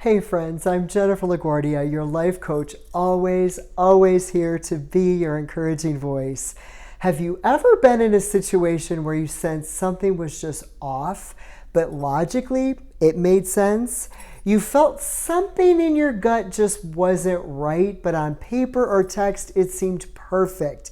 Hey friends, I'm Jennifer LaGuardia, your life coach, always here to be your encouraging voice. Have you ever been in a situation where you sensed something was just off, but logically it made sense? You felt something in your gut just wasn't right, but on paper or text it seemed perfect.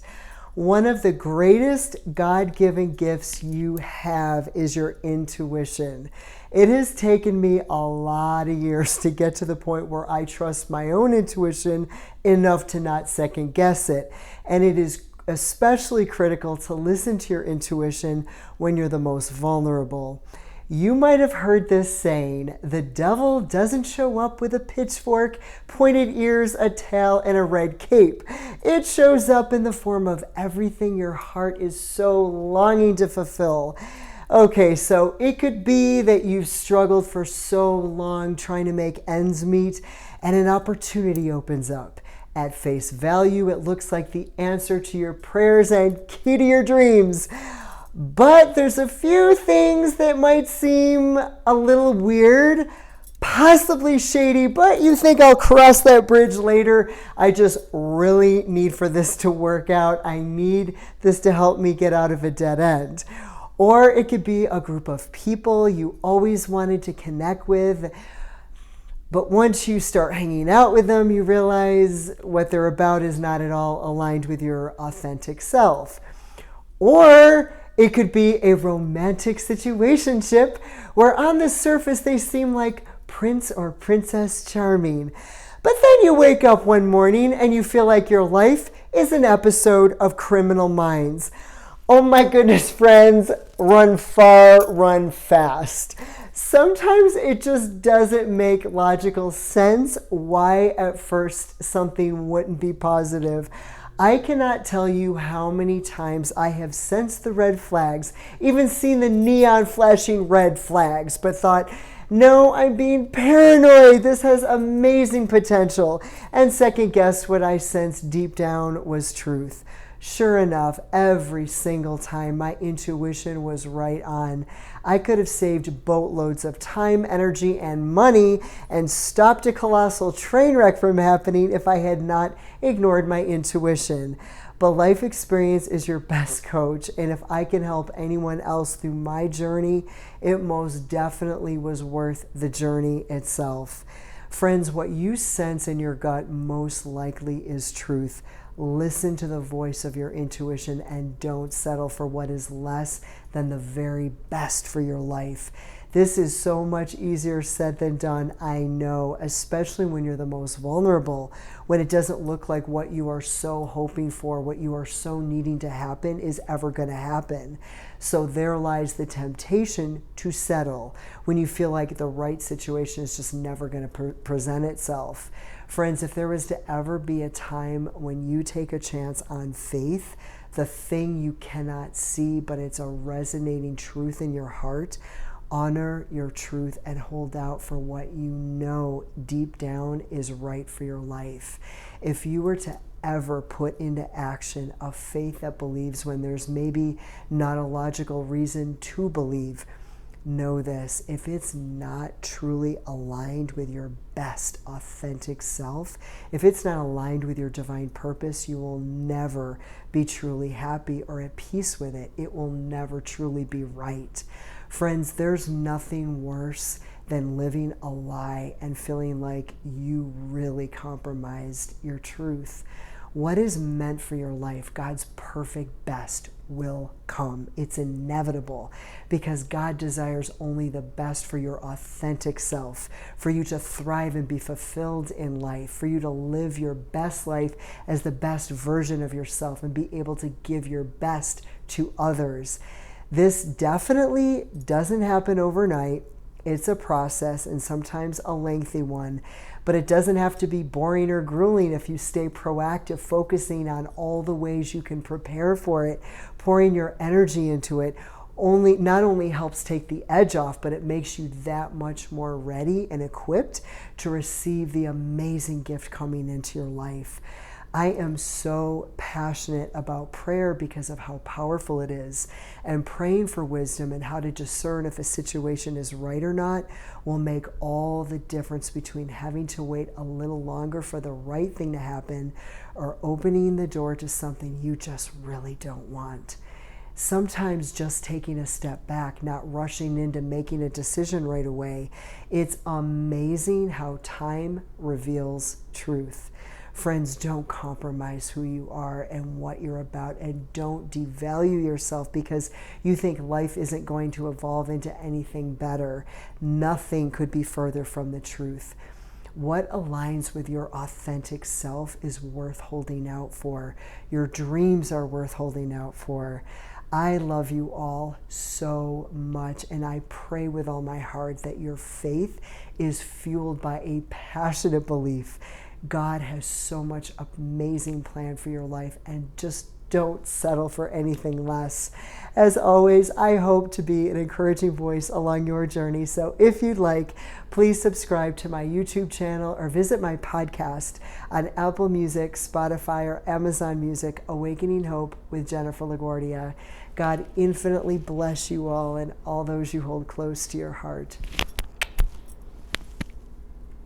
One of the greatest God-given gifts you have is your intuition. It has taken me a lot of years to get to the point where I trust my own intuition enough to not second guess it. And it is especially critical to listen to your intuition when you're the most vulnerable. You might have heard this saying, the devil doesn't show up with a pitchfork, pointed ears, a tail, and a red cape. It shows up in the form of everything your heart is so longing to fulfill. Okay, so it could be that you've struggled for so long trying to make ends meet, and an opportunity opens up. At face value, it looks like the answer to your prayers and key to your dreams. But there's a few things that might seem a little weird, possibly shady, but you think I'll cross that bridge later. I just really need for this to work out. I need this to help me get out of a dead end. Or it could be a group of people you always wanted to connect with, but once you start hanging out with them, you realize what they're about is not at all aligned with your authentic self. Or it could be a romantic situationship where on the surface they seem like Prince or Princess Charming. But then you wake up one morning and you feel like your life is an episode of Criminal Minds. Oh my goodness, friends, run far, run fast. Sometimes it just doesn't make logical sense why at first something wouldn't be positive. I cannot tell you how many times I have sensed the red flags, even seen the neon flashing red flags, but thought, no, I'm being paranoid. This has amazing potential. And second guessed what I sensed deep down was truth. Sure enough, every single time my intuition was right on. I could have saved boatloads of time, energy, and money and stopped a colossal train wreck from happening if I had not ignored my intuition. But life experience is your best coach, and if I can help anyone else through my journey, it most definitely was worth the journey itself. Friends, what you sense in your gut most likely is truth. Listen to the voice of your intuition and don't settle for what is less than the very best for your life. This is so much easier said than done, I know, especially when you're the most vulnerable, when it doesn't look like what you are so hoping for, what you are so needing to happen is ever going to happen. So there lies the temptation to settle when you feel like the right situation is just never going to present itself. Friends, if there was to ever be a time when you take a chance on faith, the thing you cannot see, but it's a resonating truth in your heart, honor your truth and hold out for what you know deep down is right for your life. If you were to ever put into action a faith that believes when there's maybe not a logical reason to believe, know this, if it's not truly aligned with your best authentic self, if it's not aligned with your divine purpose, you will never be truly happy or at peace with it. It will never truly be right. Friends, there's nothing worse than living a lie and feeling like you really compromised your truth. What is meant for your life, God's perfect best, will come. It's inevitable because God desires only the best for your authentic self, for you to thrive and be fulfilled in life, for you to live your best life as the best version of yourself and be able to give your best to others. This definitely doesn't happen overnight. It's a process and sometimes a lengthy one, but it doesn't have to be boring or grueling if you stay proactive, focusing on all the ways you can prepare for it, pouring your energy into it. Not only helps take the edge off, but it makes you that much more ready and equipped to receive the amazing gift coming into your life. I am so passionate about prayer because of how powerful it is. And praying for wisdom and how to discern if a situation is right or not will make all the difference between having to wait a little longer for the right thing to happen or opening the door to something you just really don't want. Sometimes just taking a step back, not rushing into making a decision right away. It's amazing how time reveals truth. Friends, don't compromise who you are and what you're about, and don't devalue yourself because you think life isn't going to evolve into anything better. Nothing could be further from the truth. What aligns with your authentic self is worth holding out for. Your dreams are worth holding out for. I love you all so much, and I pray with all my heart that your faith is fueled by a passionate belief God has so much amazing plan for your life, and just don't settle for anything less. As always, I hope to be an encouraging voice along your journey. So if you'd like, please subscribe to my YouTube channel or visit my podcast on Apple Music, Spotify, or Amazon Music, Awakening Hope with Jennifer LaGuardia. God infinitely bless you all and all those you hold close to your heart.